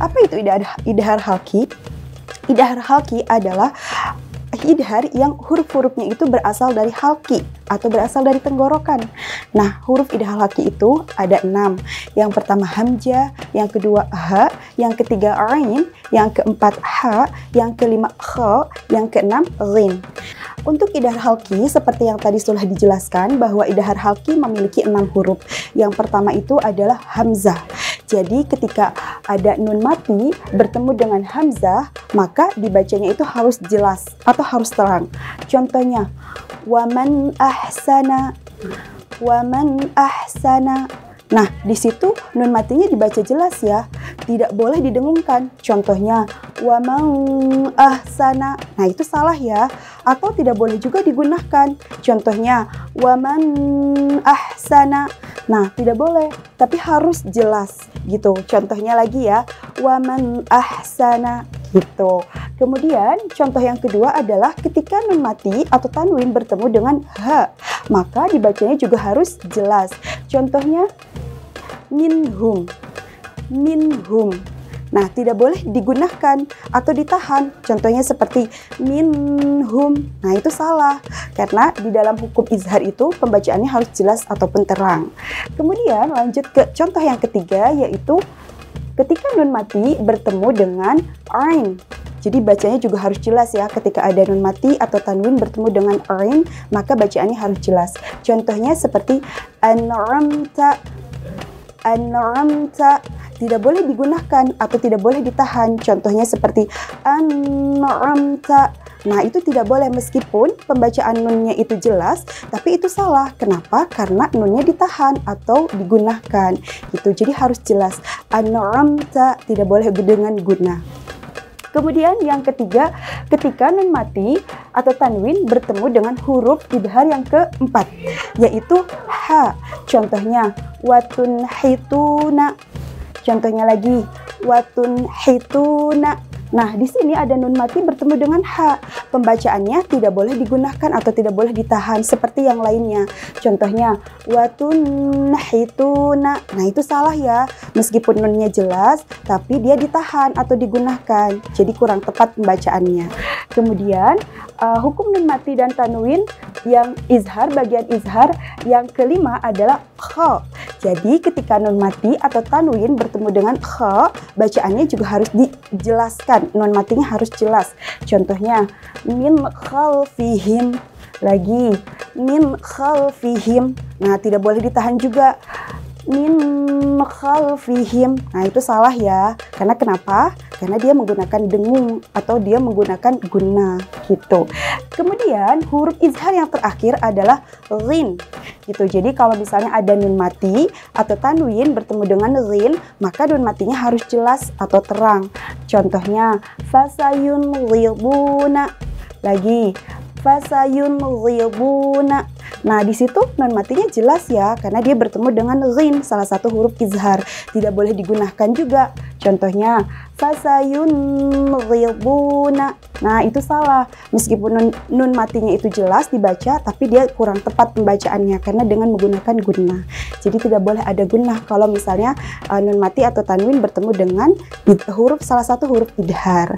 Apa itu idhar halki? Idhar halki adalah idhar yang huruf-hurufnya itu berasal dari halki atau berasal dari tenggorokan. Nah, huruf idhar halki itu ada 6. Yang pertama hamzah, yang kedua ha, yang ketiga ain, yang keempat ha, yang kelima kha, yang keenam ghin. Untuk idhar halki, seperti yang tadi sudah dijelaskan bahwa idhar halki memiliki 6 huruf. Yang pertama itu adalah hamzah. Jadi ketika ada nun mati bertemu dengan hamzah, maka dibacanya itu harus jelas atau harus terang. Contohnya, waman ahsana, waman ahsana. Nah, di situ nun matinya dibaca jelas ya, tidak boleh didengungkan. Contohnya, waman ahsana. Nah, itu salah ya, atau tidak boleh juga digunakan. Contohnya, waman ahsana. Nah, tidak boleh, tapi harus jelas gitu. Contohnya lagi ya, waman ahsana gitu. Kemudian contoh yang kedua adalah ketika nun mati atau tanwin bertemu dengan ha, maka dibacanya juga harus jelas. Contohnya minhum, minhum. Nah, tidak boleh digunakan atau ditahan. Contohnya seperti minhum. Nah, itu salah. Karena di dalam hukum izhar itu pembacaannya harus jelas ataupun terang. Kemudian lanjut ke contoh yang ketiga, yaitu ketika nun mati bertemu dengan ain. Jadi bacanya juga harus jelas ya. Ketika ada nun mati atau tanwin bertemu dengan ain, maka bacaannya harus jelas. Contohnya seperti an'amta, an'amta. Tidak boleh digunakan atau tidak boleh ditahan. Contohnya seperti an'amta. Nah, itu tidak boleh meskipun pembacaan nunnya itu jelas, tapi itu salah. Kenapa? Karena nunnya ditahan atau digunakan. Gitu. Jadi harus jelas. An'amta, tidak boleh dengan guna. Kemudian yang ketiga, ketika nun mati atau tanwin bertemu dengan huruf idhar yang keempat, yaitu ha. Contohnya watun hituna. Contohnya lagi watun hituna. Nah, di sini ada nun mati bertemu dengan ha. Pembacaannya tidak boleh digunakan atau tidak boleh ditahan seperti yang lainnya. Contohnya watun hituna. Nah, itu salah ya. Meskipun nunnya jelas, tapi dia ditahan atau digunakan. Jadi kurang tepat pembacaannya. Kemudian hukum nun mati dan tanwin yang izhar, bagian izhar yang kelima adalah kha. Jadi ketika nun mati atau tanwin bertemu dengan kha, bacaannya juga harus dijelaskan. Nun matinya harus jelas. Contohnya min khalfihim. Lagi min khalfihim. Nah, tidak boleh ditahan juga. Min khalfihim. Nah, itu salah ya. Karena kenapa? Karena dia menggunakan dengung atau dia menggunakan guna gitu. Kemudian huruf izhar yang terakhir adalah ghin gitu. Jadi kalau misalnya ada nun mati atau tanwin bertemu dengan ghin, maka nun matinya harus jelas atau terang. Contohnya fasayun ghibuna. Lagi fasayun ghibuna. Nah, di situ nun matinya jelas ya, karena dia bertemu dengan ghin, salah satu huruf izhar. Tidak boleh digunakan juga. Contohnya fasayun ghibuna. Nah, itu salah. Meskipun nun matinya itu jelas dibaca, tapi dia kurang tepat pembacaannya karena dengan menggunakan guna. Jadi tidak boleh ada guna kalau misalnya nun mati atau tanwin bertemu dengan salah satu huruf idhar.